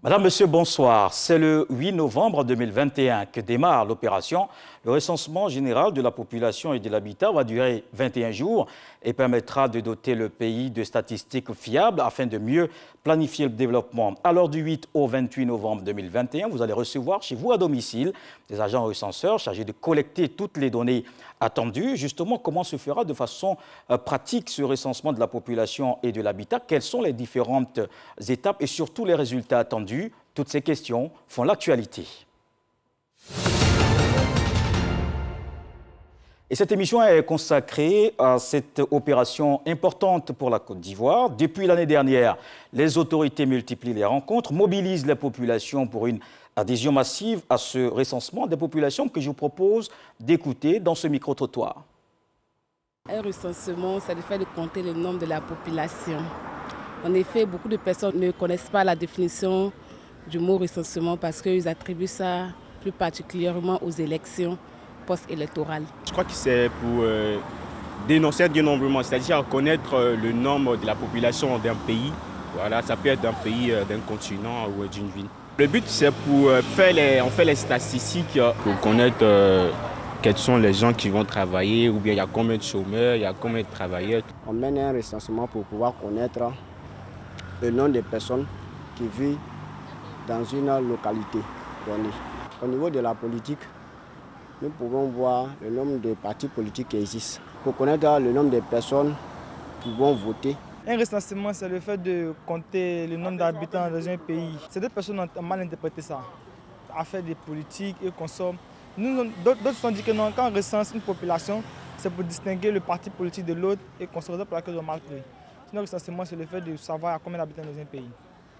Madame, Monsieur, bonsoir. C'est le 8 novembre 2021 que démarre l'opération. Le recensement général de la population et de l'habitat va durer 21 jours et permettra de doter le pays de statistiques fiables afin de mieux planifier le développement. Alors du 8 au 28 novembre 2021, vous allez recevoir chez vous à domicile des agents recenseurs chargés de collecter toutes les données attendues. Justement, comment se fera de façon pratique ce recensement de la population et de l'habitat? Quelles sont les différentes étapes et surtout les résultats attendus? Toutes ces questions font l'actualité. Et cette émission est consacrée à cette opération importante pour la Côte d'Ivoire. Depuis l'année dernière, les autorités multiplient les rencontres, mobilisent les populations pour une adhésion massive à ce recensement des populations que je vous propose d'écouter dans ce micro-trottoir. Un recensement, c'est le fait de compter le nombre de la population. En effet, beaucoup de personnes ne connaissent pas la définition du mot recensement parce qu'ils attribuent ça plus particulièrement aux élections post-électorales. Je crois que c'est pour dénoncer un dénombrement, c'est-à-dire connaître le nombre de la population d'un pays. Voilà, ça peut être d'un pays, d'un continent ou d'une ville. Le but, c'est pour faire les statistiques pour connaître quels sont les gens qui vont travailler, ou bien il y a combien de chômeurs, il y a combien de travailleurs. On mène un recensement pour pouvoir connaître le nombre de personnes qui vivent dans une localité donnée. Au niveau de la politique, nous pouvons voir le nombre de partis politiques qui existent pour connaître le nombre de personnes qui vont voter. Un recensement, c'est le fait de compter le nombre d'habitants dans un pays. Certaines personnes ont mal interprété ça, affaire des politiques et consomment. D'autres sont dit que non, quand on recense une population, c'est pour distinguer le parti politique de l'autre et qu'on se raison pour laquelle on marque. Sinon, le recensement, c'est le fait de savoir combien d'habitants dans un pays.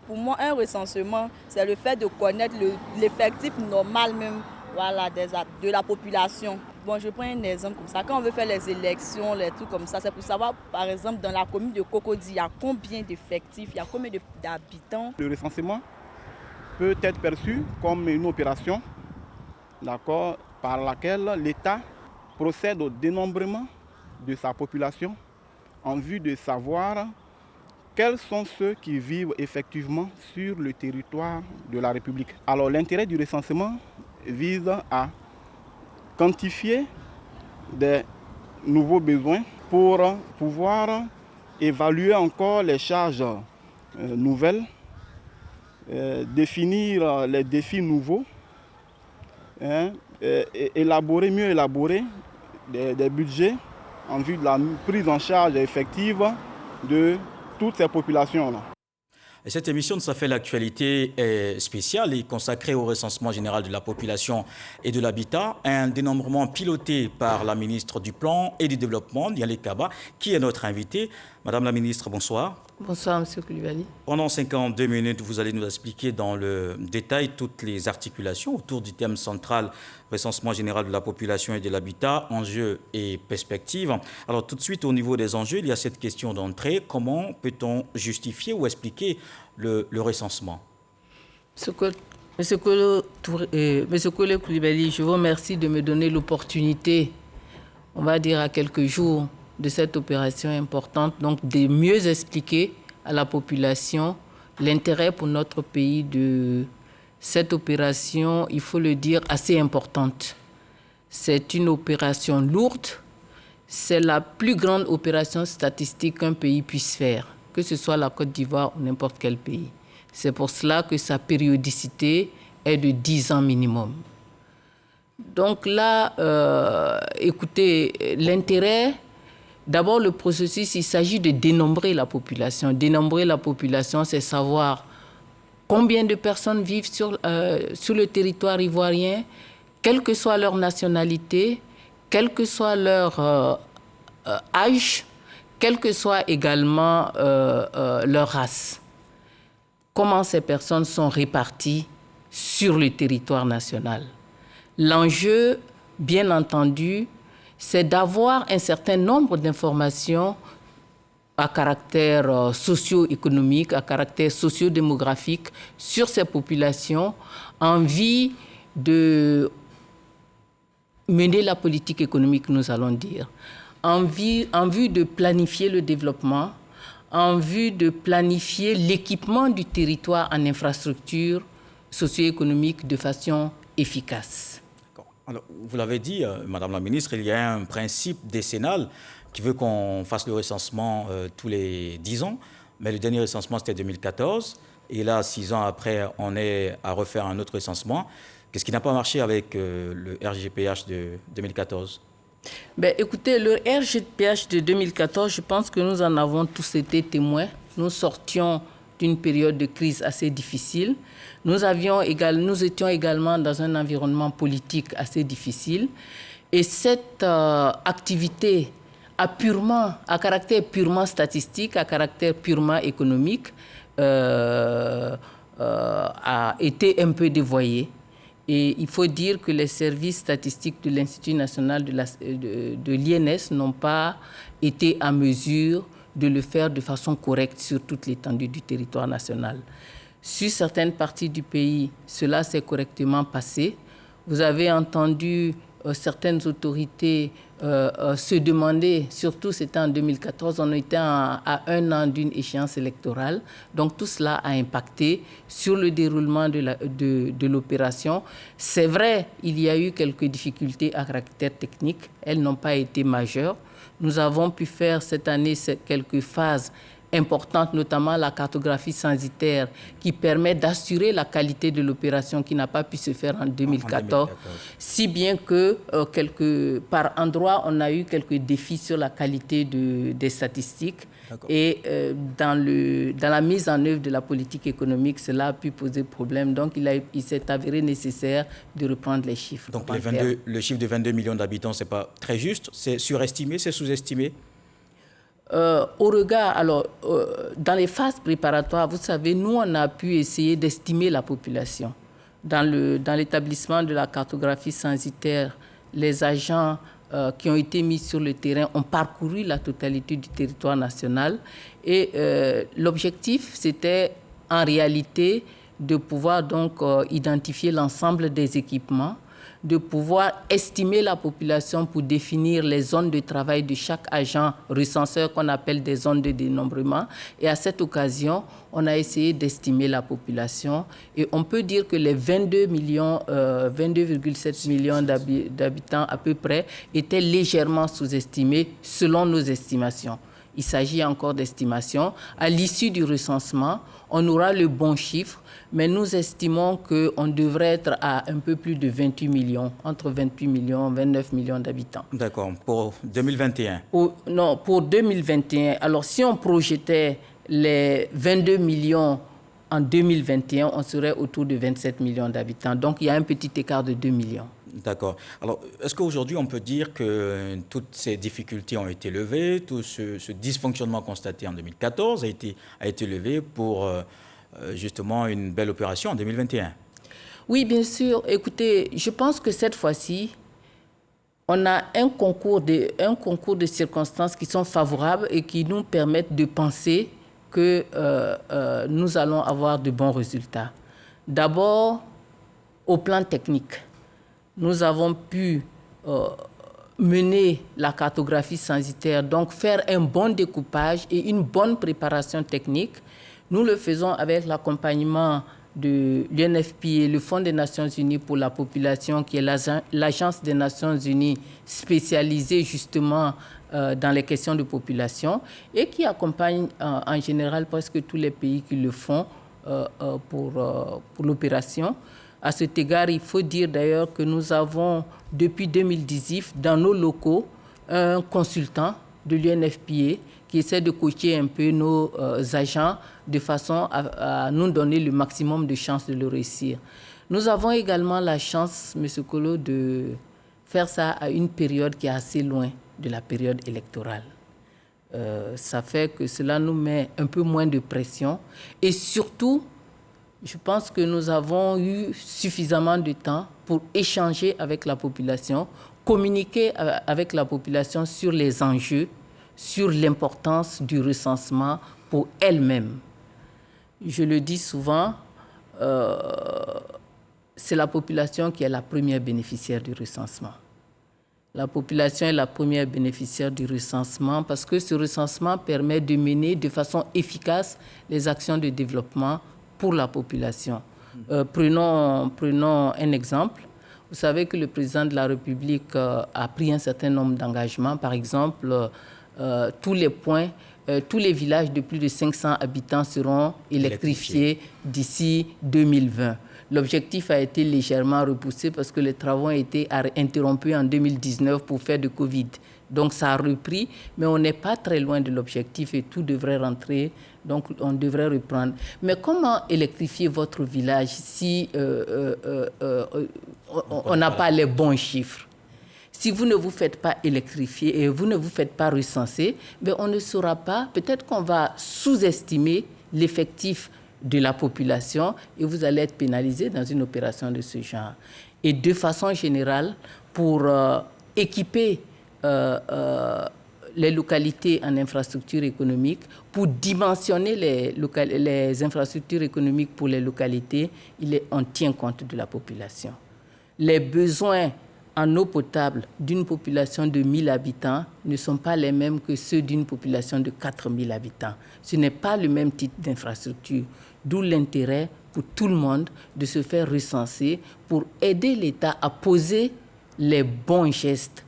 Pour moi, un recensement, c'est le fait de connaître l'effectif normal même, voilà, de la population. Bon, je prends un exemple comme ça. Quand on veut faire les élections, les trucs comme ça, c'est pour savoir, par exemple, dans la commune de Cocody, il y a combien d'effectifs, il y a combien d'habitants. Le recensement peut être perçu comme une opération, d'accord, par laquelle l'État procède au dénombrement de sa population en vue de savoir quels sont ceux qui vivent effectivement sur le territoire de la République. Alors l'intérêt du recensement vise à quantifier des nouveaux besoins pour pouvoir évaluer encore les charges nouvelles, définir les défis nouveaux, mieux élaborer des budgets en vue de la prise en charge effective de toutes ces populations-là. Et cette émission de Ça fait l'actualité est spéciale et consacrée au recensement général de la population et de l'habitat, un dénombrement piloté par la ministre du Plan et du Développement, Nialé Kaba, qui est notre invitée. Madame la ministre, bonsoir. Bonsoir, Monsieur Koulibaly. Pendant 52 minutes, vous allez nous expliquer dans le détail toutes les articulations autour du thème central recensement général de la population et de l'habitat, enjeux et perspectives. Alors tout de suite, au niveau des enjeux, il y a cette question d'entrée. Comment peut-on justifier ou expliquer le recensement? Monsieur Koulé Koulibaly, je vous remercie de me donner l'opportunité, on va dire à quelques jours de cette opération importante, donc de mieux expliquer à la population l'intérêt pour notre pays de cette opération, il faut le dire, assez importante. C'est une opération lourde, c'est la plus grande opération statistique qu'un pays puisse faire, que ce soit la Côte d'Ivoire ou n'importe quel pays. C'est pour cela que sa périodicité est de 10 ans minimum. Donc là, écoutez, l'intérêt, d'abord le processus, il s'agit de dénombrer la population. Dénombrer la population, c'est savoir combien de personnes vivent sur le territoire ivoirien, quelle que soit leur nationalité, quel que soit leur âge, quelle que soit également leur race. Comment ces personnes sont réparties sur le territoire national. L'enjeu, bien entendu, c'est d'avoir un certain nombre d'informations à caractère socio-économique, à caractère socio-démographique sur ces populations en vue de mener la politique économique, nous allons dire, en vue de planifier le développement, en vue de planifier l'équipement du territoire en infrastructures socio-économiques de façon efficace. Alors, vous l'avez dit, Madame la ministre, il y a un principe décennal qui veut qu'on fasse le recensement tous les 10 ans, mais le dernier recensement c'était 2014, et là, 6 ans après, on est à refaire un autre recensement. Qu'est-ce qui n'a pas marché avec le RGPH de 2014 ? Ben, écoutez, le RGPH de 2014, je pense que nous en avons tous été témoins. Nous sortions d'une période de crise assez difficile. Nous étions également dans un environnement politique assez difficile. Et cette activité à caractère purement statistique, à caractère purement économique, a été un peu dévoyée. Et il faut dire que les services statistiques de l'Institut national de l'INS n'ont pas été en mesure de le faire de façon correcte sur toute l'étendue du territoire national. Sur certaines parties du pays, cela s'est correctement passé. Vous avez entendu certaines autorités se demander, surtout c'était en 2014, on était à 1 an d'une échéance électorale. Donc tout cela a impacté sur le déroulement de l'opération. C'est vrai, il y a eu quelques difficultés à caractère technique. Elles n'ont pas été majeures. Nous avons pu faire cette année quelques phases importante, notamment la cartographie censitaire, qui permet d'assurer la qualité de l'opération qui n'a pas pu se faire en 2014, si bien que par endroits, on a eu quelques défis sur la qualité des statistiques. Et dans la mise en œuvre de la politique économique, cela a pu poser problème. Donc, il s'est avéré nécessaire de reprendre les chiffres. Donc, le chiffre de 22 millions d'habitants, ce n'est pas très juste. C'est surestimé, c'est sous-estimé? Au regard, dans les phases préparatoires, vous savez, nous, on a pu essayer d'estimer la population. Dans l'établissement de la cartographie censitaire, les agents qui ont été mis sur le terrain ont parcouru la totalité du territoire national. Et l'objectif, c'était en réalité de pouvoir donc identifier l'ensemble des équipements, de pouvoir estimer la population pour définir les zones de travail de chaque agent recenseur qu'on appelle des zones de dénombrement. Et à cette occasion, on a essayé d'estimer la population. Et on peut dire que les 22,7 millions d'habitants à peu près étaient légèrement sous-estimés selon nos estimations. Il s'agit encore d'estimations. À l'issue du recensement, on aura le bon chiffre, mais nous estimons qu'on devrait être à un peu plus de 28 millions, entre 28 millions et 29 millions d'habitants. D'accord. Pour 2021 ? Non, pour 2021. Alors, si on projetait les 22 millions en 2021, on serait autour de 27 millions d'habitants. Donc, il y a un petit écart de 2 millions. D'accord. Alors, est-ce qu'aujourd'hui, on peut dire que toutes ces difficultés ont été levées, tout ce dysfonctionnement constaté en 2014 a été levé pour justement une belle opération en 2021? Oui, bien sûr. Écoutez, je pense que cette fois-ci, on a un concours de circonstances qui sont favorables et qui nous permettent de penser que nous allons avoir de bons résultats. D'abord, au plan technique. Nous avons pu mener la cartographie censitaire, donc faire un bon découpage et une bonne préparation technique. Nous le faisons avec l'accompagnement de l'UNFPA, le Fonds des Nations Unies pour la population, qui est l'agence des Nations Unies spécialisée justement dans les questions de population et qui accompagne en général presque tous les pays qui le font pour l'opération. À cet égard, il faut dire d'ailleurs que nous avons, depuis 2018, dans nos locaux, un consultant de l'UNFPA qui essaie de coacher un peu nos agents de façon à nous donner le maximum de chances de le réussir. Nous avons également la chance, M. Kolo, de faire ça à une période qui est assez loin de la période électorale. Ça fait que cela nous met un peu moins de pression et surtout, je pense que nous avons eu suffisamment de temps pour échanger avec la population, communiquer avec la population sur les enjeux, sur l'importance du recensement pour elle-même. Je le dis souvent, c'est la population qui est la première bénéficiaire du recensement. La population est la première bénéficiaire du recensement parce que ce recensement permet de mener de façon efficace les actions de développement pour la population. Prenons un exemple. Vous savez que le président de la République a pris un certain nombre d'engagements. Par exemple, tous les villages de plus de 500 habitants seront électrifiés d'ici 2020. L'objectif a été légèrement repoussé parce que les travaux ont été interrompus en 2019 pour faire de Covid. Donc ça a repris, mais on n'est pas très loin de l'objectif et tout devrait rentrer, donc on devrait reprendre. Mais comment électrifier votre village si on n'a pas les bons chiffres? Si vous ne vous faites pas électrifier et vous ne vous faites pas recenser, ben on ne saura pas, peut-être qu'on va sous-estimer l'effectif de la population et vous allez être pénalisé dans une opération de ce genre. Et de façon générale, pour équiper les localités en infrastructures économiques, pour dimensionner les infrastructures économiques pour les localités, on tient compte de la population. Les besoins en eau potable d'une population de 1000 habitants ne sont pas les mêmes que ceux d'une population de 4000 habitants. Ce n'est pas le même type d'infrastructure, d'où l'intérêt pour tout le monde de se faire recenser pour aider l'État à poser les bons gestes,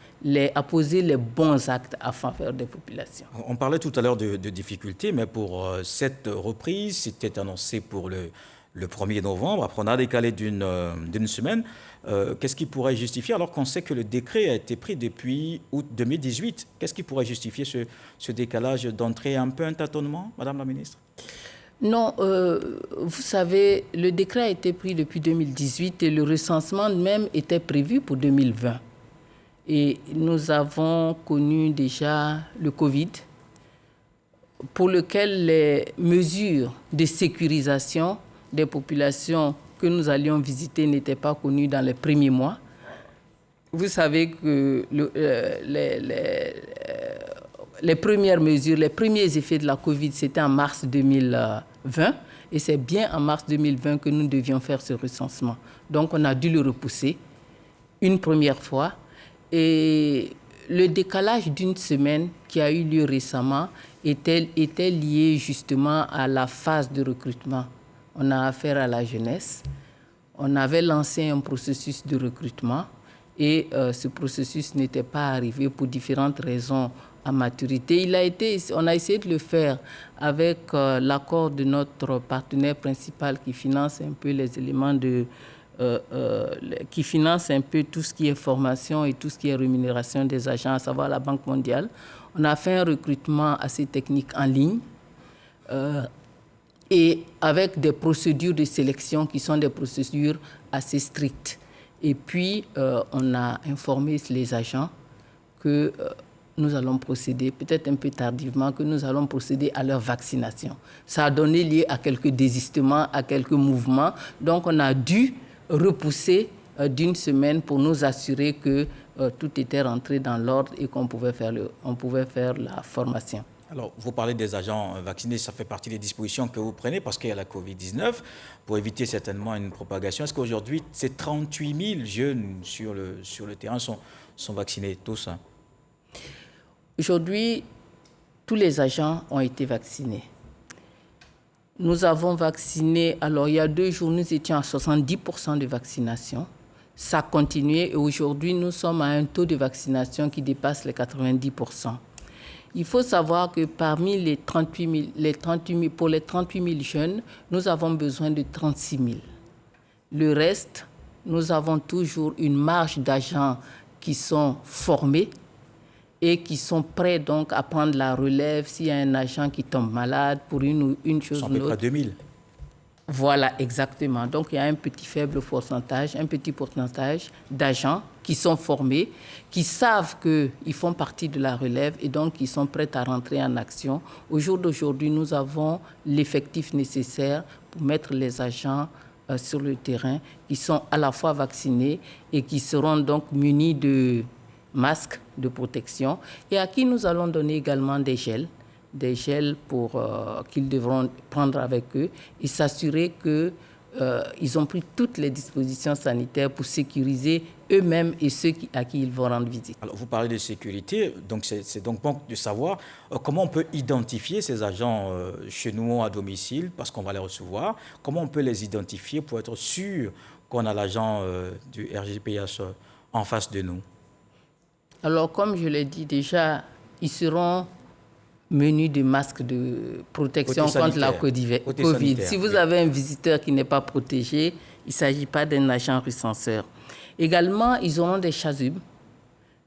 à poser les bons actes en faveur des populations. On parlait tout à l'heure de difficultés, mais pour cette reprise, c'était annoncé pour le 1er novembre. Après, on a décalé d'une semaine. Qu'est-ce qui pourrait justifier, alors qu'on sait que le décret a été pris depuis août 2018, qu'est-ce qui pourrait justifier ce décalage d'entrée, un peu un tâtonnement, Madame la Ministre? Non, vous savez, le décret a été pris depuis 2018 et le recensement même était prévu pour 2020. Et nous avons connu déjà le Covid, pour lequel les mesures de sécurisation des populations que nous allions visiter n'étaient pas connues dans les premiers mois. Vous savez que les premières mesures, les premiers effets de la Covid, c'était en mars 2020. Et c'est bien en mars 2020 que nous devions faire ce recensement. Donc, on a dû le repousser une première fois. Et le décalage d'une semaine qui a eu lieu récemment était lié justement à la phase de recrutement. On a affaire à la jeunesse. On avait lancé un processus de recrutement et ce processus n'était pas arrivé pour différentes raisons à maturité. On a essayé de le faire avec l'accord de notre partenaire principal qui finance un peu les éléments qui finance un peu tout ce qui est formation et tout ce qui est rémunération des agents, à savoir la Banque mondiale. On a fait un recrutement assez technique en ligne et avec des procédures de sélection qui sont des procédures assez strictes. Et puis, on a informé les agents que nous allons procéder, peut-être un peu tardivement, que nous allons procéder à leur vaccination. Ça a donné lieu à quelques désistements, à quelques mouvements. Donc, on a dû repousser d'une semaine pour nous assurer que tout était rentré dans l'ordre et qu'on pouvait faire la formation. Alors, vous parlez des agents vaccinés, ça fait partie des dispositions que vous prenez parce qu'il y a la Covid-19 pour éviter certainement une propagation. Est-ce qu'aujourd'hui, ces 38 000 jeunes sur le terrain sont vaccinés tous, hein? Aujourd'hui, tous les agents ont été vaccinés. Nous avons vacciné, alors il y a 2 jours, nous étions à 70% de vaccination. Ça a continué et aujourd'hui, nous sommes à un taux de vaccination qui dépasse les 90%. Il faut savoir que parmi les 38 000, pour les 38 000 jeunes, nous avons besoin de 36 000. Le reste, nous avons toujours une marge d'agents qui sont formés et qui sont prêts donc à prendre la relève s'il y a un agent qui tombe malade pour une chose ou une autre. À 2000. Voilà, exactement. Donc, il y a un petit pourcentage d'agents qui sont formés, qui savent qu'ils font partie de la relève et donc qui sont prêts à rentrer en action. Au jour d'aujourd'hui, nous avons l'effectif nécessaire pour mettre les agents sur le terrain qui sont à la fois vaccinés et qui seront donc munis de masques de protection et à qui nous allons donner également des gels qu'ils devront prendre avec eux et s'assurer que ils ont pris toutes les dispositions sanitaires pour sécuriser eux-mêmes et ceux à qui ils vont rendre visite. Alors, vous parlez de sécurité, donc c'est donc bon de savoir comment on peut identifier ces agents chez nous à domicile, parce qu'on va les recevoir. Comment on peut les identifier pour être sûr qu'on a l'agent du RGPH en face de nous? Alors, comme je l'ai dit déjà, ils seront munis de masques de protection contre la Covid. Si vous avez un visiteur qui n'est pas protégé, il ne s'agit pas d'un agent recenseur. Également, ils auront des chasubles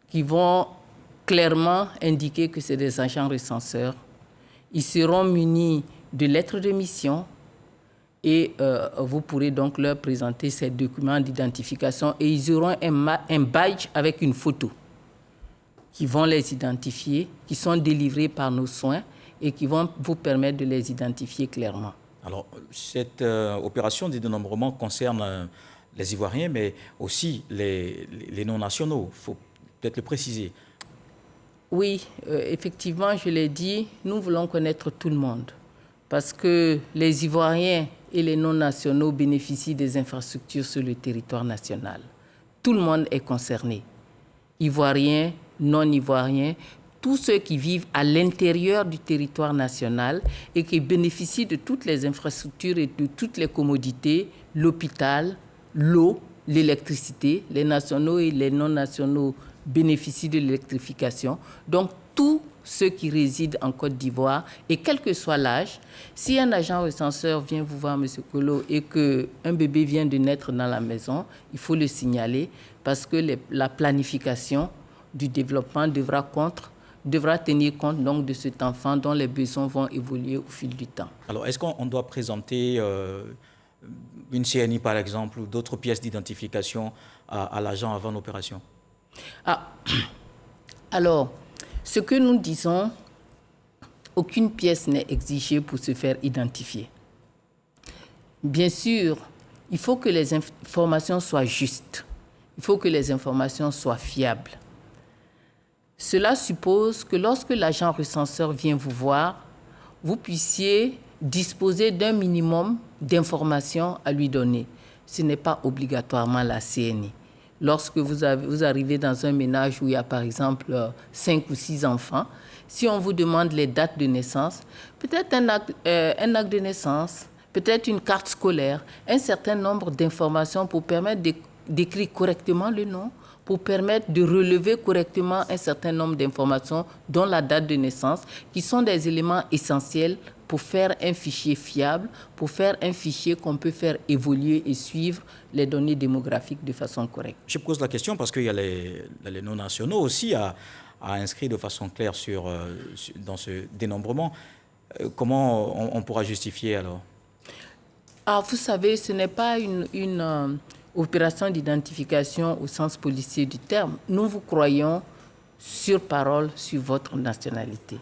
qui vont clairement indiquer que c'est des agents recenseurs. Ils seront munis de lettres de mission et vous pourrez donc leur présenter ces documents d'identification et ils auront un badge avec une photo qui vont les identifier, qui sont délivrés par nos soins et qui vont vous permettre de les identifier clairement. Alors, cette opération de dénombrement concerne les Ivoiriens, mais aussi les non-nationaux. Il faut peut-être le préciser. Oui, effectivement, je l'ai dit, nous voulons connaître tout le monde parce que les Ivoiriens et les non-nationaux bénéficient des infrastructures sur le territoire national. Tout le monde est concerné. Ivoiriens, non-ivoiriens, tous ceux qui vivent à l'intérieur du territoire national et qui bénéficient de toutes les infrastructures et de toutes les commodités, l'hôpital, l'eau, l'électricité. Les nationaux et les non-nationaux bénéficient de l'électrification. Donc, tous ceux qui résident en Côte d'Ivoire, et quel que soit l'âge, si un agent recenseur vient vous voir, M. Kolo, et qu'un bébé vient de naître dans la maison, il faut le signaler parce que la planification du développement devra tenir compte donc de cet enfant dont les besoins vont évoluer au fil du temps. Alors, est-ce qu'on doit présenter une CNI, par exemple, ou d'autres pièces d'identification à l'agent avant l'opération? Alors, ce que nous disons, aucune pièce n'est exigée pour se faire identifier. Bien sûr, il faut que les informations soient justes. Il faut que les informations soient fiables. Cela suppose que lorsque l'agent recenseur vient vous voir, vous puissiez disposer d'un minimum d'informations à lui donner. Ce n'est pas obligatoirement la CNI. Lorsque vous arrivez dans un ménage où il y a par exemple 5 ou 6 enfants, si on vous demande les dates de naissance, peut-être un acte de naissance, peut-être une carte scolaire, un certain nombre d'informations pour permettre d'écrire correctement le nom, pour permettre de relever correctement un certain nombre d'informations, dont la date de naissance, qui sont des éléments essentiels pour faire un fichier fiable, pour faire un fichier qu'on peut faire évoluer et suivre les données démographiques de façon correcte. Je pose la question parce qu'il y a les non-nationaux aussi à inscrire de façon claire dans ce dénombrement. Comment on pourra justifier alors? Vous savez, ce n'est pas une opération d'identification au sens policier du terme. Nous vous croyons sur parole sur votre nationalité.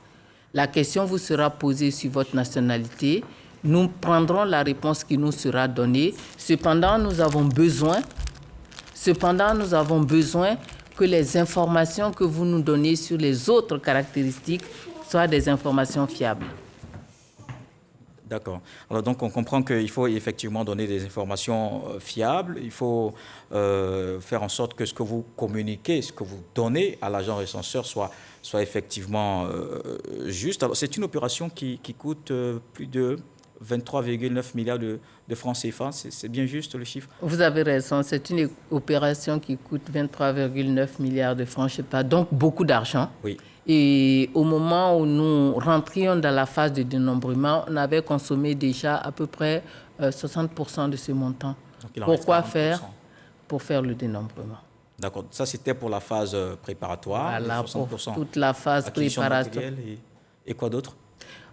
La question vous sera posée sur votre nationalité. Nous prendrons la réponse qui nous sera donnée. Cependant, nous avons besoin que les informations que vous nous donnez sur les autres caractéristiques soient des informations fiables. D'accord. Alors donc on comprend qu'il faut effectivement donner des informations fiables. Il faut faire en sorte que ce que vous communiquez, ce que vous donnez à l'agent recenseur soit effectivement juste. Alors c'est une opération qui coûte plus de 23,9 milliards de francs CFA. C'est bien juste le chiffre? Vous avez raison. C'est une opération qui coûte 23,9 milliards de francs CFA, donc beaucoup d'argent. Oui. Et au moment où nous rentrions dans la phase de dénombrement, on avait consommé déjà à peu près 60% de ce montant. Pourquoi faire? Pour faire le dénombrement. D'accord. Ça, c'était pour la phase préparatoire. Voilà, 60%. Pour toute la phase préparatoire. Et quoi d'autre?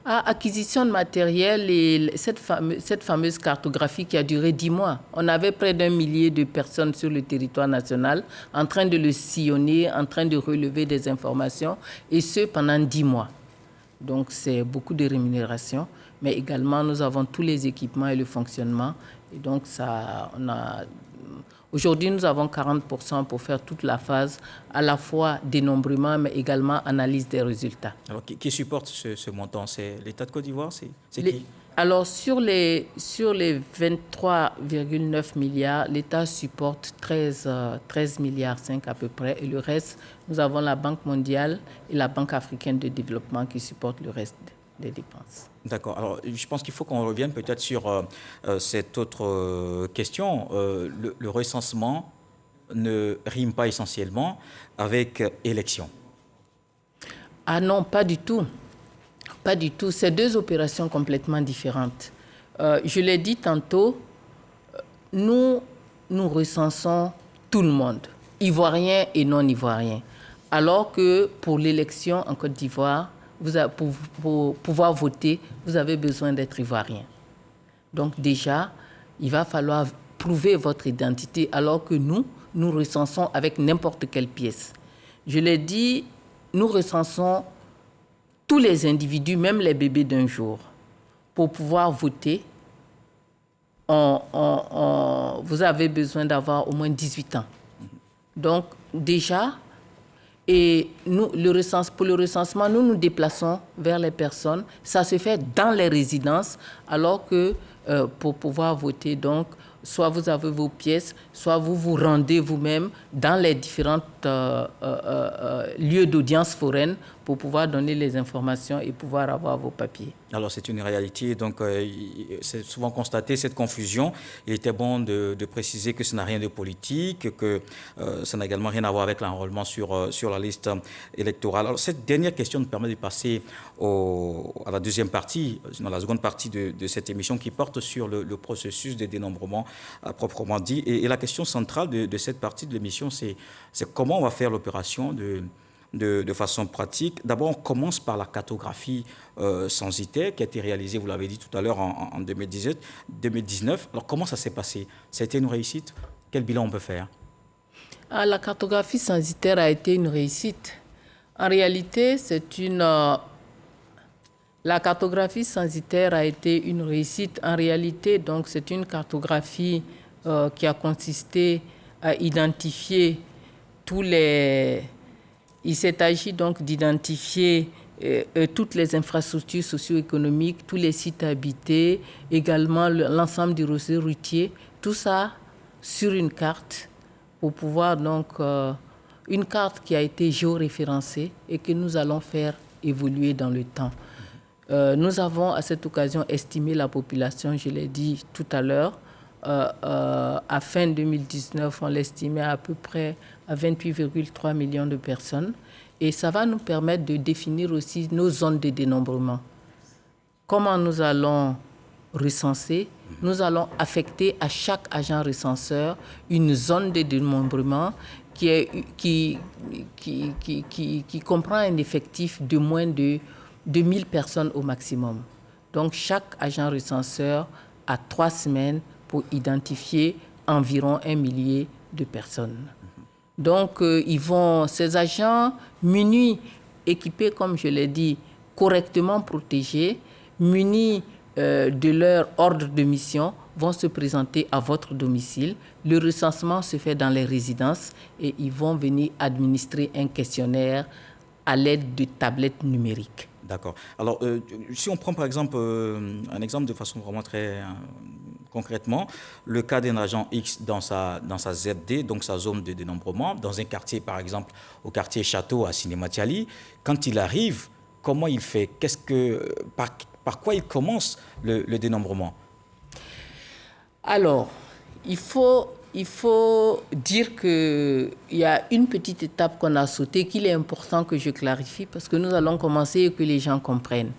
Acquisition de matériel et cette fameuse cartographie qui a duré 10 mois. On avait près d'1 millier de personnes sur le territoire national en train de le sillonner, en train de relever des informations, et ce pendant 10 mois. Donc c'est beaucoup de rémunération, mais également nous avons tous les équipements et le fonctionnement. Et donc aujourd'hui, nous avons 40% pour faire toute la phase, à la fois dénombrement, mais également analyse des résultats. Alors, qui supporte ce montant? C'est l'État de Côte d'Ivoire? C'est qui? Alors, sur les 23,9 milliards, l'État supporte 13 milliards 5 à peu près. Et le reste, nous avons la Banque mondiale et la Banque africaine de développement qui supportent le reste des dépenses. D'accord. Alors, je pense qu'il faut qu'on revienne peut-être sur cette autre question. Le recensement ne rime pas essentiellement avec élection. Ah non, pas du tout. Pas du tout. C'est deux opérations complètement différentes. Je l'ai dit tantôt, nous recensons tout le monde, ivoiriens et non-ivoiriens. Alors que pour l'élection en Côte d'Ivoire, pour pouvoir voter, vous avez besoin d'être ivoirien. Donc déjà, il va falloir prouver votre identité, alors que nous recensons avec n'importe quelle pièce. Je l'ai dit, nous recensons tous les individus, même les bébés d'un jour. Pour pouvoir voter, vous avez besoin d'avoir au moins 18 ans. Donc déjà, et pour le recensement, nous nous déplaçons vers les personnes. Ça se fait dans les résidences, alors que pour pouvoir voter, donc, soit vous avez vos pièces, soit vous vous rendez vous-même dans les différents lieux d'audience foraine pour pouvoir donner les informations et pouvoir avoir vos papiers. Alors, c'est une réalité. Donc, c'est souvent constaté cette confusion. Il était bon de préciser que ça n'a rien de politique, que ça n'a également rien à voir avec l'enrôlement sur la liste électorale. Alors, cette dernière question nous permet de passer à la deuxième partie, dans la seconde partie de cette émission qui porte sur le processus de dénombrement proprement dit. Et la question centrale de cette partie de l'émission, c'est comment on va faire l'opération de façon pratique. D'abord, on commence par la cartographie censitaire qui a été réalisée, vous l'avez dit tout à l'heure, en 2019. Alors, comment ça s'est passé? Ça a été une réussite? Quel bilan on peut faire? La cartographie censitaire a été une réussite. En réalité, la cartographie censitaire a été une réussite. En réalité, donc, c'est une cartographie qui a consisté à identifier Il s'est agi donc d'identifier toutes les infrastructures socio-économiques, tous les sites habités, également l'ensemble du réseau routier, tout ça sur une carte pour pouvoir donc une carte qui a été géoréférencée et que nous allons faire évoluer dans le temps. Nous avons à cette occasion estimé la population, je l'ai dit tout à l'heure, à fin 2019, on l'estimait à peu près à 28,3 millions de personnes. Et ça va nous permettre de définir aussi nos zones de dénombrement. Comment nous allons recenser? Nous allons affecter à chaque agent recenseur une zone de dénombrement qui comprend un effectif de moins de 2000 personnes au maximum. Donc chaque agent recenseur a 3 semaines pour identifier environ 1 millier de personnes. Donc, ces agents munis, équipés, comme je l'ai dit, correctement protégés, munis de leur ordre de mission, vont se présenter à votre domicile. Le recensement se fait dans les résidences et ils vont venir administrer un questionnaire à l'aide de tablettes numériques. D'accord. Alors, si on prend par exemple un exemple de façon vraiment très concrètement, le cas d'un agent X dans sa ZD, donc sa zone de dénombrement, dans un quartier par exemple, au quartier Château à Sinématiali, quand il arrive, comment il fait? Par quoi il commence le dénombrement? Alors, il faut dire qu'il y a une petite étape qu'on a sautée, qu'il est important que je clarifie, parce que nous allons commencer et que les gens comprennent.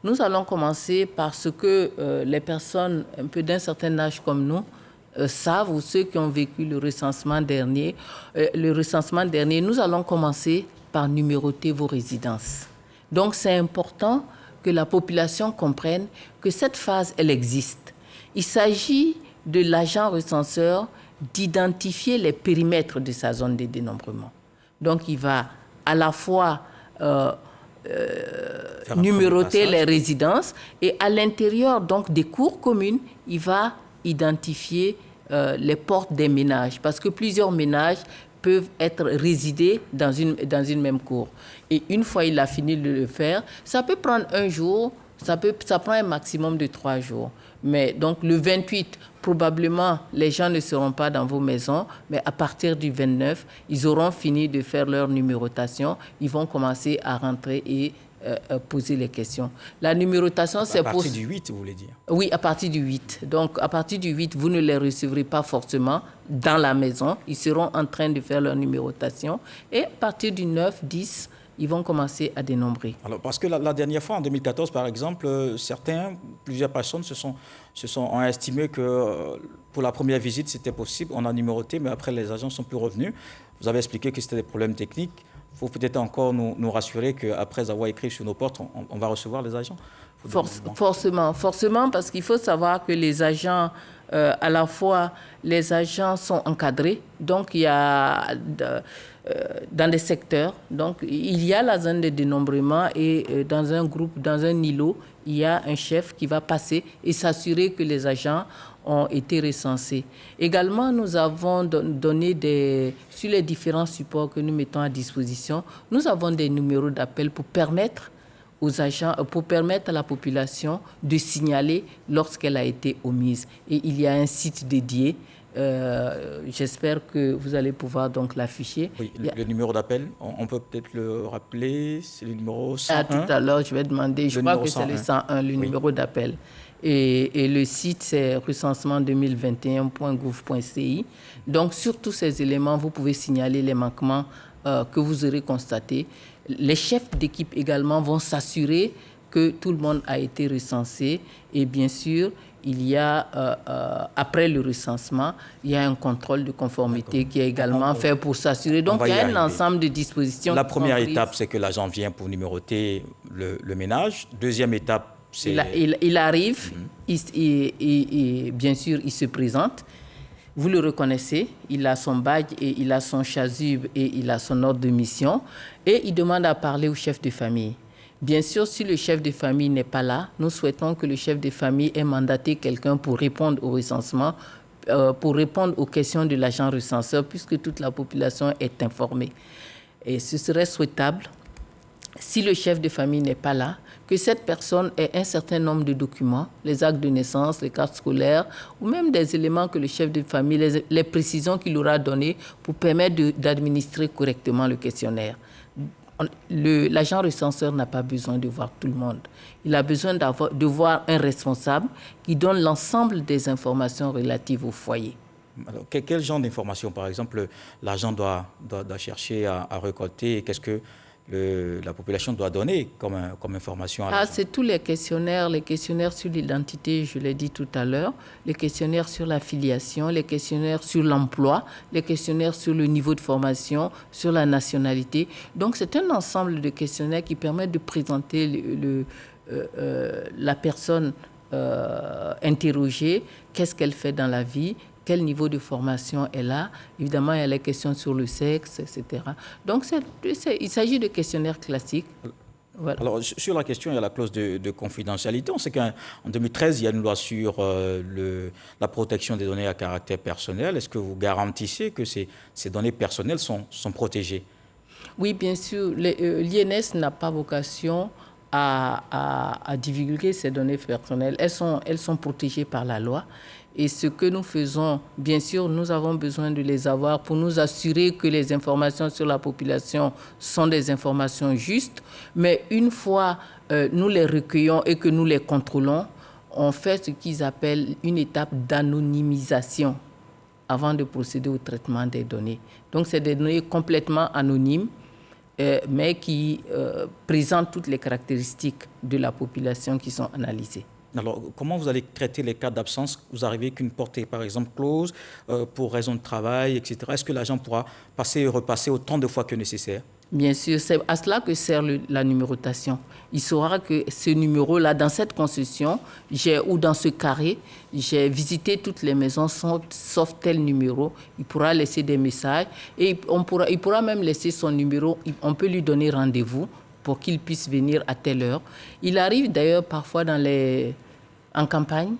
Nous allons commencer par ce que les personnes un peu d'un certain âge comme nous savent, ou ceux qui ont vécu le recensement dernier. Nous allons commencer par numéroter vos résidences. Donc, c'est important que la population comprenne que cette phase, elle existe. Il s'agit de l'agent recenseur d'identifier les périmètres de sa zone de dénombrement. Donc, il va à la fois numéroter les résidences et à l'intérieur donc des cours communes, il va identifier les portes des ménages, parce que plusieurs ménages peuvent être résidés dans une même cour. Et une fois il a fini de le faire, ça peut prendre 1 jour, Ça prend un maximum de 3 jours. Mais donc le 28, probablement, les gens ne seront pas dans vos maisons, mais à partir du 29, ils auront fini de faire leur numérotation. Ils vont commencer à rentrer et poser les questions. La numérotation, c'est pour... À partir du 8, vous voulez dire? Oui, à partir du 8. Donc, à partir du 8, vous ne les recevrez pas forcément dans la maison. Ils seront en train de faire leur numérotation. Et à partir du 9, 10, ils vont commencer à dénombrer. Alors, parce que la dernière fois, en 2014, par exemple, plusieurs personnes ont estimé que pour la première visite, c'était possible. On a numéroté, mais après, les agents ne sont plus revenus. Vous avez expliqué que c'était des problèmes techniques. Il faut peut-être encore nous rassurer qu'après avoir écrit sur nos portes, on va recevoir les agents. Forcément, parce qu'il faut savoir que les agents, à la fois, les agents sont encadrés. Donc, il y a dans des secteurs, donc il y a la zone de dénombrement et dans un groupe, dans un îlot, il y a un chef qui va passer et s'assurer que les agents ont été recensés. Également, nous avons donné sur les différents supports que nous mettons à disposition, nous avons des numéros d'appel pour permettre aux agents, pour permettre à la population de signaler lorsqu'elle a été omise. Et il y a un site dédié. J'espère que vous allez pouvoir donc l'afficher. Oui, le numéro d'appel, on peut peut-être le rappeler, c'est le numéro 101. Tout à l'heure, je vais demander, je crois que c'est le 101, le numéro d'appel. Et le site, c'est recensement2021.gouv.ci. Donc, sur tous ces éléments, vous pouvez signaler les manquements que vous aurez constatés. Les chefs d'équipe également vont s'assurer que tout le monde a été recensé. Et bien sûr, il y a, après le recensement, il y a un contrôle de conformité qui est également fait pour s'assurer. Donc, il y a un ensemble de dispositions. La première étape, c'est que l'agent vient pour numéroter le ménage. Deuxième étape, c'est... Il arrive, bien sûr, il se présente. Vous le reconnaissez, il a son badge et il a son chasuble et il a son ordre de mission. Et il demande à parler au chef de famille. Bien sûr, si le chef de famille n'est pas là, nous souhaitons que le chef de famille ait mandaté quelqu'un pour répondre au recensement, pour répondre aux questions de l'agent recenseur, puisque toute la population est informée. Et ce serait souhaitable, si le chef de famille n'est pas là, que cette personne ait un certain nombre de documents, les actes de naissance, les cartes scolaires, ou même des éléments que le chef de famille, les précisions qu'il aura données pour permettre d'administrer correctement le questionnaire. L'agent recenseur n'a pas besoin de voir tout le monde. Il a besoin de voir un responsable qui donne l'ensemble des informations relatives au foyer. Alors, quel genre d'informations, par exemple, l'agent doit chercher à récolter? Qu'est-ce que la population doit donner comme information à l'agent? C'est tous les questionnaires sur l'identité, je l'ai dit tout à l'heure, les questionnaires sur l'affiliation, les questionnaires sur l'emploi, les questionnaires sur le niveau de formation, sur la nationalité. Donc, c'est un ensemble de questionnaires qui permettent de présenter la personne interrogée, qu'est-ce qu'elle fait dans la vie, quel niveau de formation elle a. Évidemment, il y a les questions sur le sexe, etc. Donc, il s'agit de questionnaires classiques. Voilà. Alors, sur la question, il y a la clause de confidentialité. On sait qu'en 2013, il y a une loi sur la protection des données à caractère personnel. Est-ce que vous garantissez que ces données personnelles sont protégées? Oui, bien sûr. L'INS n'a pas vocation à divulguer ces données personnelles. Elles sont protégées par la loi. Et ce que nous faisons, bien sûr, nous avons besoin de les avoir pour nous assurer que les informations sur la population sont des informations justes. Mais une fois nous les recueillons et que nous les contrôlons, on fait ce qu'ils appellent une étape d'anonymisation avant de procéder au traitement des données. Donc, c'est des données complètement anonymes, mais qui présentent toutes les caractéristiques de la population qui sont analysées. Alors, comment vous allez traiter les cas d'absence? Vous arrivez qu'une porte est, par exemple, close pour raison de travail, etc. Est-ce que l'agent pourra passer et repasser autant de fois que nécessaire? Bien sûr, c'est à cela que sert la numérotation. Il saura que ce numéro-là, dans cette concession, ou dans ce carré, j'ai visité toutes les maisons sauf tel numéro. Il pourra laisser des messages et il pourra même laisser son numéro. On peut lui donner rendez-vous pour qu'il puisse venir à telle heure. Il arrive d'ailleurs parfois en campagne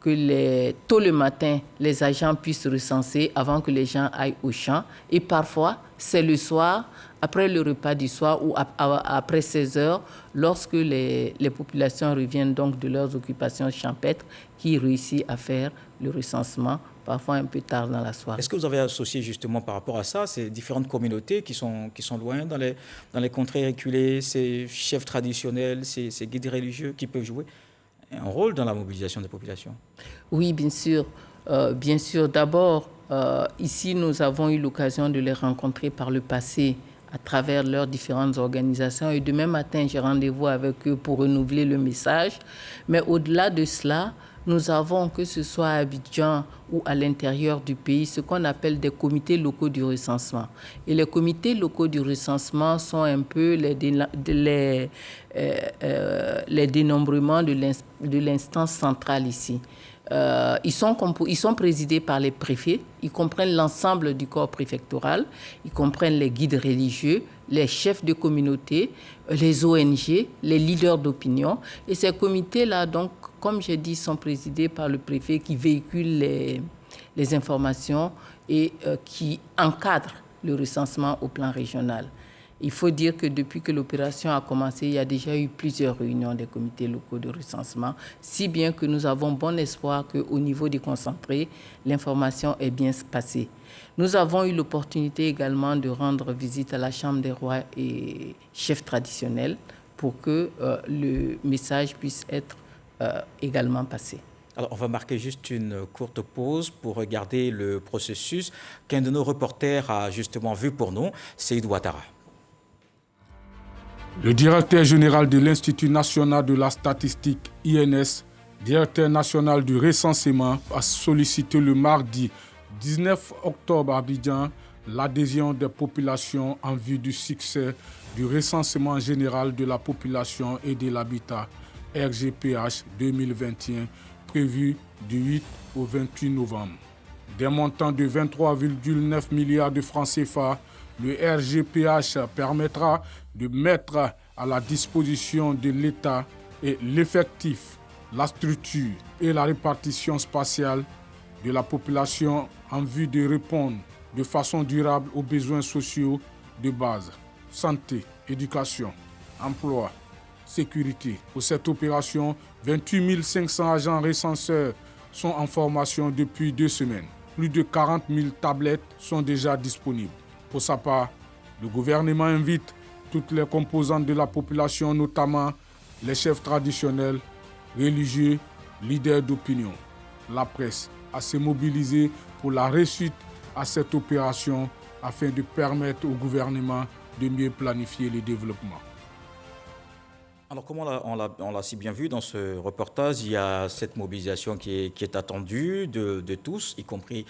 que tôt le matin, les agents puissent recenser avant que les gens aillent au champ. Et parfois, c'est le soir, après le repas du soir ou après 16 heures, lorsque les populations reviennent donc de leurs occupations champêtres, qui réussissent à faire le recensement, parfois un peu tard dans la soirée. Est-ce que vous avez associé justement par rapport à ça ces différentes communautés qui sont loin dans les contrées reculées, ces chefs traditionnels, ces guides religieux qui peuvent jouer un rôle dans la mobilisation des populations? Oui, bien sûr. Bien sûr. D'abord, ici, nous avons eu l'occasion de les rencontrer par le passé à travers leurs différentes organisations. Et demain matin, j'ai rendez-vous avec eux pour renouveler le message. Mais au-delà de cela, nous avons, que ce soit à Abidjan ou à l'intérieur du pays, ce qu'on appelle des comités locaux du recensement. Et les comités locaux du recensement sont un peu les dénombrements de l'instance centrale ici. Ils sont présidés par les préfets, ils comprennent l'ensemble du corps préfectoral, ils comprennent les guides religieux, les chefs de communauté, les ONG, les leaders d'opinion. Et ces comités-là, donc, comme j'ai dit, sont présidés par le préfet qui véhicule les informations et qui encadre le recensement au plan régional. Il faut dire que depuis que l'opération a commencé, il y a déjà eu plusieurs réunions des comités locaux de recensement, si bien que nous avons bon espoir qu'au niveau des concentrés, l'information est bien passée. Nous avons eu l'opportunité également de rendre visite à la Chambre des rois et chefs traditionnels pour que le message puisse être également passé. Alors, on va marquer juste une courte pause pour regarder le processus qu'un de nos reporters a justement vu pour nous, Seydou Ouattara. Le directeur général de l'Institut national de la statistique, INS, directeur national du recensement, a sollicité le mardi 19 octobre à Abidjan l'adhésion des populations en vue du succès du recensement général de la population et de l'habitat, RGPH 2021, prévu du 8 au 28 novembre. Des montants de 23,9 milliards de francs CFA, le RGPH permettra de mettre à la disposition de l'État et l'effectif, la structure et la répartition spatiale de la population en vue de répondre de façon durable aux besoins sociaux de base, santé, éducation, emploi, sécurité. Pour cette opération, 28 500 agents recenseurs sont en formation depuis 2 semaines. Plus de 40 000 tablettes sont déjà disponibles. Pour sa part, le gouvernement invite toutes les composantes de la population, notamment les chefs traditionnels, religieux, leaders d'opinion, la presse, à se mobiliser pour la réussite à cette opération afin de permettre au gouvernement de mieux planifier le développement. Alors, comme on l'a si bien vu dans ce reportage, il y a cette mobilisation qui est attendue de tous, y compris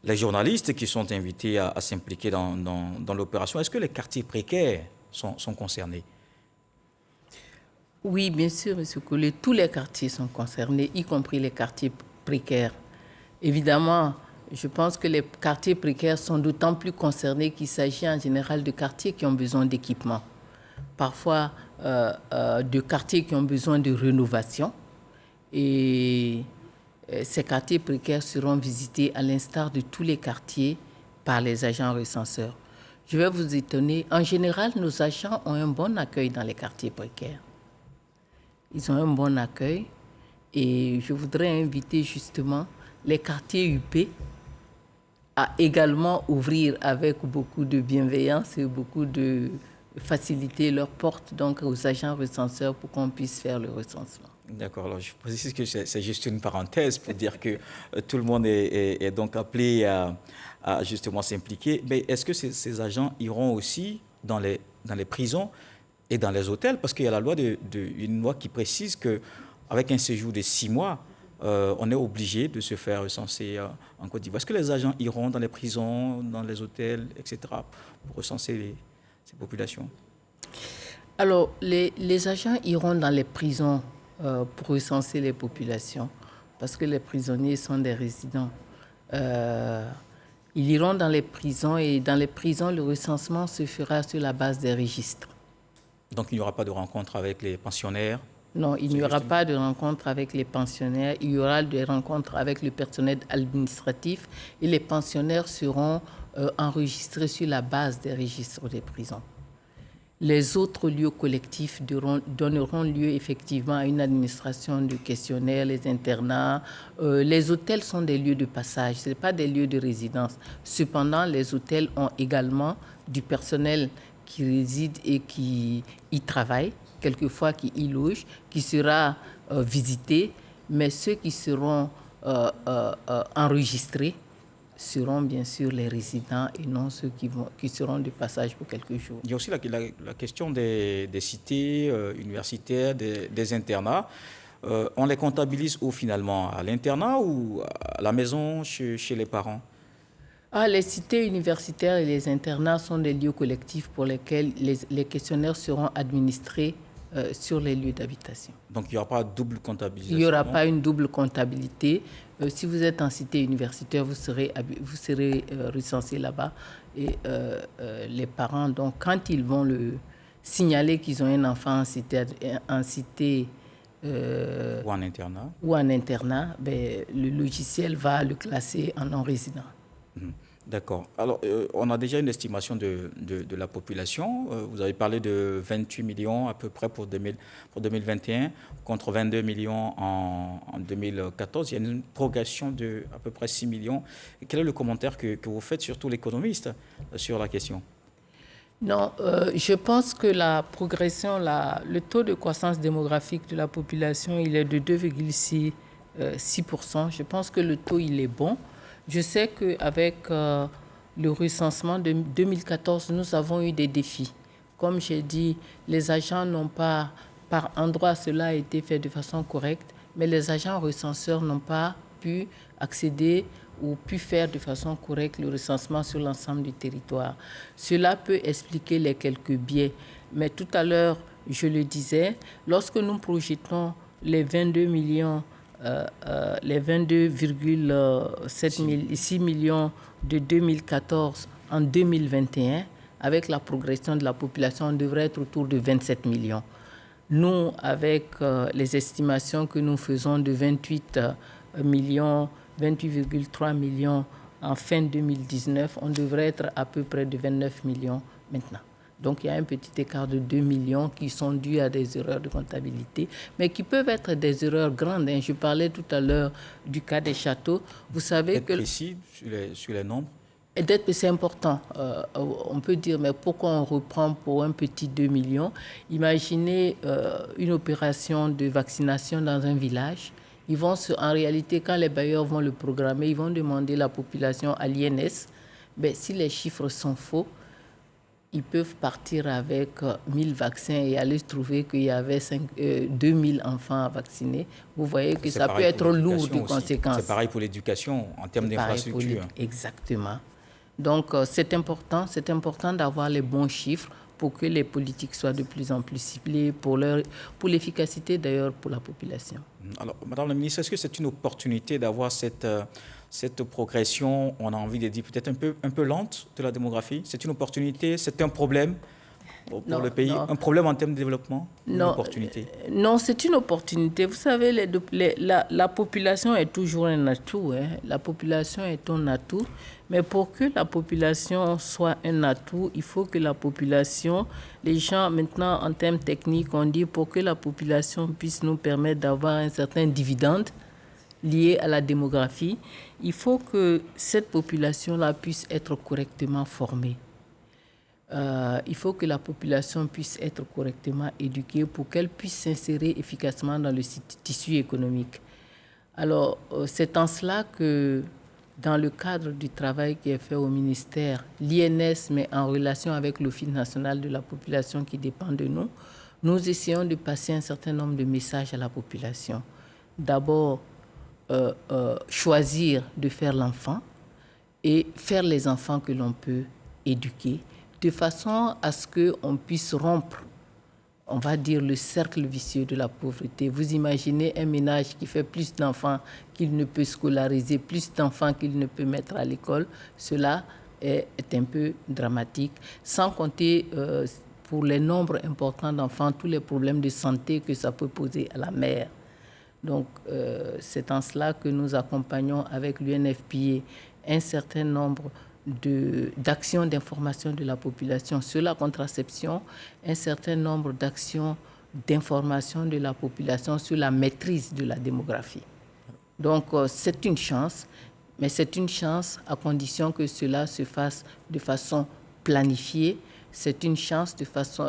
les journalistes qui sont invités à s'impliquer dans l'opération. Est-ce que les quartiers précaires sont concernés? Oui, bien sûr, M. Koulé, tous les quartiers sont concernés, y compris les quartiers précaires. Évidemment, je pense que les quartiers précaires sont d'autant plus concernés qu'il s'agit en général de quartiers qui ont besoin d'équipement. Parfois, de quartiers qui ont besoin de rénovation. Et ces quartiers précaires seront visités à l'instar de tous les quartiers par les agents recenseurs. Je vais vous étonner, en général, nos agents ont un bon accueil dans les quartiers précaires. Ils ont un bon accueil et je voudrais inviter justement les quartiers UP à également ouvrir avec beaucoup de bienveillance et beaucoup de faciliter leurs portes donc aux agents recenseurs pour qu'on puisse faire le recensement. D'accord, alors je précise que c'est juste une parenthèse pour dire que tout le monde est donc appelé à justement s'impliquer. Mais est-ce que ces agents iront aussi dans les prisons et dans les hôtels? Parce qu'il y a la loi une loi qui précise qu'avec un séjour de 6 mois, on est obligé de se faire recenser en Côte d'Ivoire. Est-ce que les agents iront dans les prisons, dans les hôtels, etc., pour recenser ces populations? Alors, les agents iront dans les prisons pour recenser les populations, parce que les prisonniers sont des résidents. Ils iront dans les prisons et dans les prisons, le recensement se fera sur la base des registres. Donc, il n'y aura pas de rencontre avec les pensionnaires? Non, il n'y aura pas de rencontre avec les pensionnaires. Il y aura des rencontres avec le personnel administratif et les pensionnaires seront enregistrés sur la base des registres des prisons. Les autres lieux collectifs donneront lieu effectivement à une administration de questionnaires, les internats. Les hôtels sont des lieux de passage, ce n'est pas des lieux de résidence. Cependant, les hôtels ont également du personnel qui réside et qui y travaille, quelquefois qui y loge, qui sera visité, mais ceux qui seront enregistrés seront bien sûr les résidents et non ceux qui seront de passage pour quelques jours. Il y a aussi la question des cités universitaires, des internats. On les comptabilise où finalement? À l'internat ou à la maison, chez les parents? Les cités universitaires et les internats sont des lieux collectifs pour lesquels les questionnaires seront administrés sur les lieux d'habitation. Donc il n'y aura pas de double comptabilisation? Il n'y aura pas une double comptabilité. Si vous êtes en cité universitaire, vous serez recensé là-bas. Et les parents, donc, quand ils vont le signaler qu'ils ont un enfant en cité ou en internat, le logiciel va le classer en non-résident. D'accord. Alors, on a déjà une estimation de la population. Vous avez parlé de 28 millions à peu près pour 2021, contre 22 millions en 2014. Il y a une progression de à peu près 6 millions. Et quel est le commentaire que vous faites, surtout l'économiste, sur la question? Non, je pense que la progression, le taux de croissance démographique de la population, il est de 2,6%. Je pense que le taux, il est bon. Je sais qu'avec le recensement de 2014, nous avons eu des défis. Comme j'ai dit, les agents n'ont pas, par endroit, cela a été fait de façon correcte, mais les agents recenseurs n'ont pas pu accéder ou pu faire de façon correcte le recensement sur l'ensemble du territoire. Cela peut expliquer les quelques biais. Mais tout à l'heure, je le disais, lorsque nous projetons les 22 millions les 22,6 millions de 2014 en 2021, avec la progression de la population, on devrait être autour de 27 millions. Nous, avec les estimations que nous faisons de 28,3 millions en fin 2019, on devrait être à peu près de 29 millions maintenant. Donc, il y a un petit écart de 2 millions qui sont dus à des erreurs de comptabilité, mais qui peuvent être des erreurs grandes. Je parlais tout à l'heure du cas des châteaux. Vous savez que... précis sur les nombres? C'est important. On peut dire, mais pourquoi on reprend pour un petit 2 millions? Imaginez une opération de vaccination dans un village. En réalité, quand les bailleurs vont le programmer, ils vont demander la population à l'INS. Si les chiffres sont faux, ils peuvent partir avec 1000 vaccins et aller trouver qu'il y avait 2000 enfants à vacciner. Vous voyez que ça peut être lourd de conséquences. C'est pareil pour l'éducation en termes d'infrastructure. Exactement. Donc, c'est important d'avoir les bons chiffres pour que les politiques soient de plus en plus ciblées, pour l'efficacité d'ailleurs pour la population. Alors, Madame la Ministre, est-ce que c'est une opportunité d'avoir cette progression, on a envie de dire peut-être un peu lente de la démographie? C'est une opportunité, c'est un problème pour le pays? Non. Un problème en termes de développement? Une opportunité? Non, c'est une opportunité. Vous savez, la population est toujours un atout. La population est un atout. Mais pour que la population soit un atout, il faut que la population, les gens maintenant en termes techniques, on dit pour que la population puisse nous permettre d'avoir un certain dividende lié à la démographie, il faut que cette population-là puisse être correctement formée. Il faut que la population puisse être correctement éduquée pour qu'elle puisse s'insérer efficacement dans le tissu économique. Alors, c'est en cela que, dans le cadre du travail qui est fait au ministère, l'INS, mais en relation avec l'Office national de la population qui dépend de nous, nous essayons de passer un certain nombre de messages à la population. D'abord, choisir de faire l'enfant et faire les enfants que l'on peut éduquer, de façon à ce qu'on puisse rompre, on va dire, le cercle vicieux de la pauvreté. Vous imaginez un ménage qui fait plus d'enfants qu'il ne peut scolariser, plus d'enfants qu'il ne peut mettre à l'école. Cela est un peu dramatique, sans compter pour les nombres importants d'enfants, tous les problèmes de santé que ça peut poser à la mère. Donc, c'est en cela que nous accompagnons avec l'UNFPA un certain nombre d'actions d'information de la population sur la contraception, un certain nombre d'actions d'information de la population sur la maîtrise de la démographie. Donc, c'est une chance, mais c'est une chance à condition que cela se fasse de façon planifiée. C'est une chance de façon,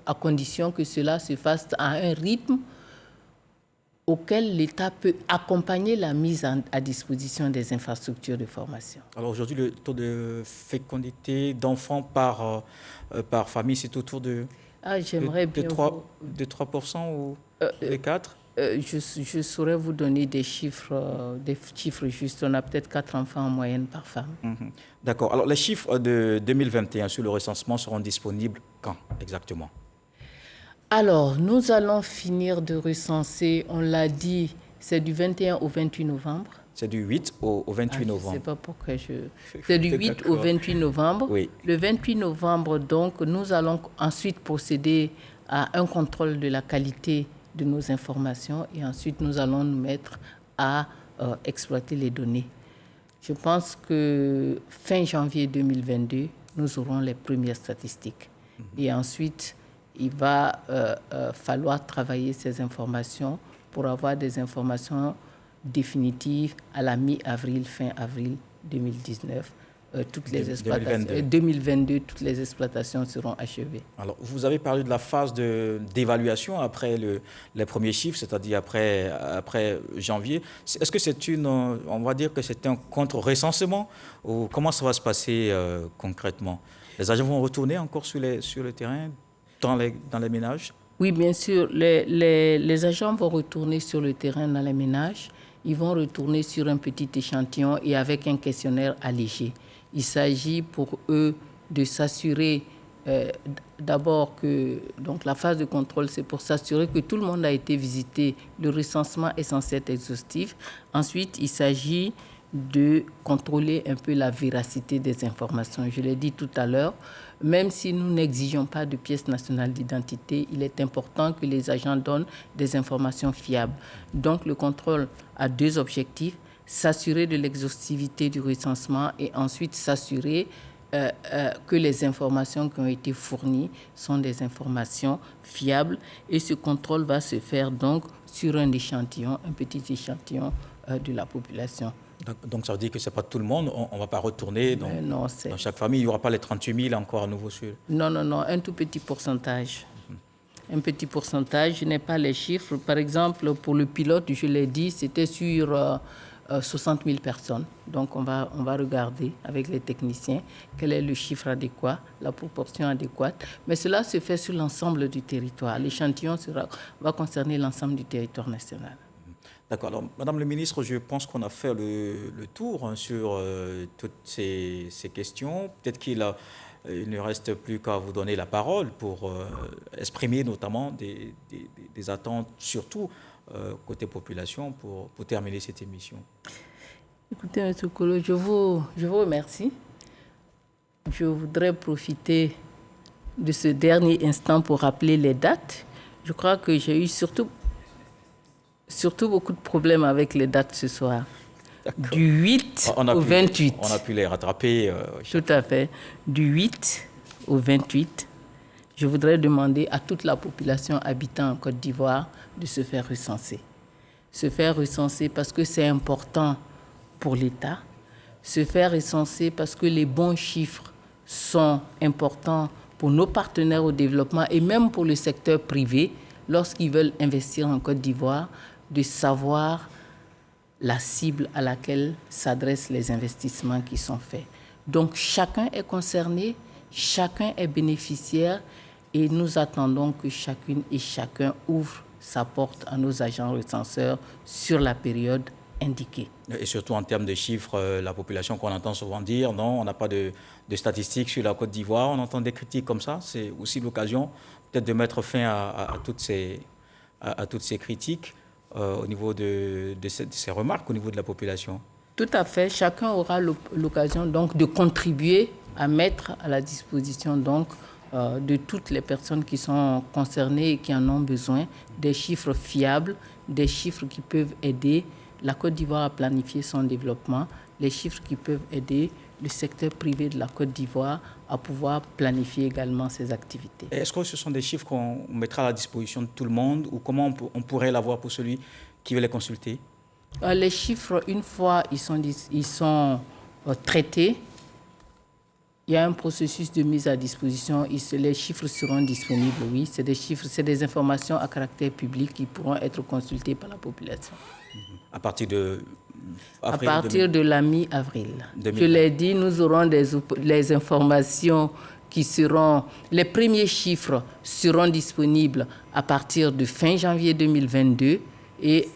à condition que cela se fasse à un rythme auquel l'État peut accompagner la mise à disposition des infrastructures de formation. Alors aujourd'hui, le taux de fécondité d'enfants par famille, c'est autour de, de 3% ou de 4%? Je saurais vous donner des chiffres justes. On a peut-être 4 enfants en moyenne par femme. D'accord. Alors les chiffres de 2021 sur le recensement seront disponibles quand exactement? Alors, nous allons finir de recenser, on l'a dit, c'est du 21 au 28 novembre. C'est du 8 au 28 novembre. Je ne sais pas pourquoi c'est du 8 au 28 novembre. Oui. Le 28 novembre, donc, nous allons ensuite procéder à un contrôle de la qualité de nos informations et ensuite nous allons nous mettre à exploiter les données. Je pense que fin janvier 2022, nous aurons les premières statistiques. Et ensuite, il va falloir travailler ces informations pour avoir des informations définitives à la mi-avril, fin avril 2019. 2022, toutes les exploitations seront achevées. Alors, vous avez parlé de la phase d'évaluation après les premiers chiffres, c'est-à-dire après janvier. Est-ce que c'est on va dire que c'est un contre-recensement ou comment ça va se passer concrètement? Les agents vont retourner encore sur le terrain, dans les ménages? Oui, bien sûr. Les agents vont retourner sur le terrain dans les ménages. Ils vont retourner sur un petit échantillon et avec un questionnaire allégé. Il s'agit pour eux de s'assurer d'abord que... Donc la phase de contrôle, c'est pour s'assurer que tout le monde a été visité. Le recensement est censé être exhaustif. Ensuite, il s'agit de contrôler un peu la véracité des informations. Je l'ai dit tout à l'heure, même si nous n'exigeons pas de pièce nationale d'identité, il est important que les agents donnent des informations fiables. Donc le contrôle a 2 objectifs, s'assurer de l'exhaustivité du recensement et ensuite s'assurer que les informations qui ont été fournies sont des informations fiables. Et ce contrôle va se faire donc sur un échantillon, un petit échantillon de la population. Donc ça veut dire que ce n'est pas tout le monde, on ne va pas retourner dans chaque famille, il n'y aura pas les 38 000 encore à nouveau sur... Non, un tout petit pourcentage. Un petit pourcentage, je n'ai pas les chiffres. Par exemple, pour le pilote, je l'ai dit, c'était sur 60 000 personnes. Donc on va regarder avec les techniciens quel est le chiffre adéquat, la proportion adéquate. Mais cela se fait sur l'ensemble du territoire. L'échantillon va concerner l'ensemble du territoire national. D'accord. Alors, Madame le ministre, je pense qu'on a fait le tour sur toutes ces questions. Peut-être qu'il ne reste plus qu'à vous donner la parole pour exprimer notamment des attentes, surtout côté population, pour terminer cette émission. Écoutez, M. Kolo, je vous remercie. Je voudrais profiter de ce dernier instant pour rappeler les dates. Je crois que j'ai eu surtout beaucoup de problèmes avec les dates ce soir. Du 8 au 28. On a pu les rattraper. Tout à fait. Du 8 au 28, je voudrais demander à toute la population habitant en Côte d'Ivoire de se faire recenser. Se faire recenser parce que c'est important pour l'État. Se faire recenser parce que les bons chiffres sont importants pour nos partenaires au développement et même pour le secteur privé lorsqu'ils veulent investir en Côte d'Ivoire, de savoir la cible à laquelle s'adressent les investissements qui sont faits. Donc chacun est concerné, chacun est bénéficiaire et nous attendons que chacune et chacun ouvre sa porte à nos agents recenseurs sur la période indiquée. Et surtout en termes de chiffres, la population qu'on entend souvent dire non, on n'a pas de statistiques sur la Côte d'Ivoire, on entend des critiques comme ça, c'est aussi l'occasion peut-être de mettre fin à toutes ces critiques. Au niveau de ces remarques au niveau de la population. Tout à fait. Chacun aura l'occasion donc de contribuer à mettre à la disposition donc de toutes les personnes qui sont concernées et qui en ont besoin, des chiffres fiables, des chiffres qui peuvent aider la Côte d'Ivoire à planifier son développement, les chiffres qui peuvent aider le secteur privé de la Côte d'Ivoire à pouvoir planifier également ses activités. Est-ce que ce sont des chiffres qu'on mettra à la disposition de tout le monde ou comment on pourrait l'avoir pour celui qui veut les consulter? Les chiffres, une fois ils sont traités, il y a un processus de mise à disposition. Les chiffres seront disponibles, oui. C'est des chiffres, c'est des informations à caractère public qui pourront être consultées par la population. À partir de avril, à partir de la mi-avril. 2020. Je l'ai dit, nous aurons les informations qui seront... Les premiers chiffres seront disponibles à partir de fin janvier 2022 et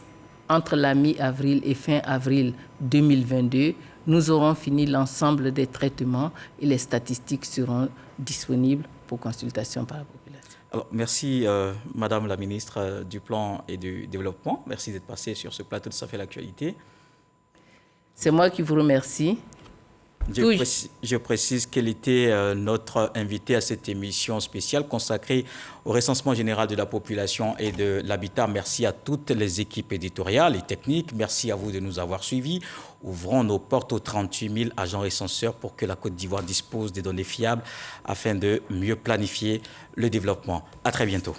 entre la mi-avril et fin avril 2022, nous aurons fini l'ensemble des traitements et les statistiques seront disponibles pour consultation par la population. Alors, merci, Madame la ministre du Plan et du Développement. Merci d'être passée sur ce plateau de Ça fait l'actualité. C'est moi qui vous remercie. Je précise qu'elle était notre invitée à cette émission spéciale consacrée au recensement général de la population et de l'habitat. Merci à toutes les équipes éditoriales et techniques. Merci à vous de nous avoir suivis. Ouvrons nos portes aux 38 000 agents recenseurs pour que la Côte d'Ivoire dispose des données fiables afin de mieux planifier le développement. À très bientôt.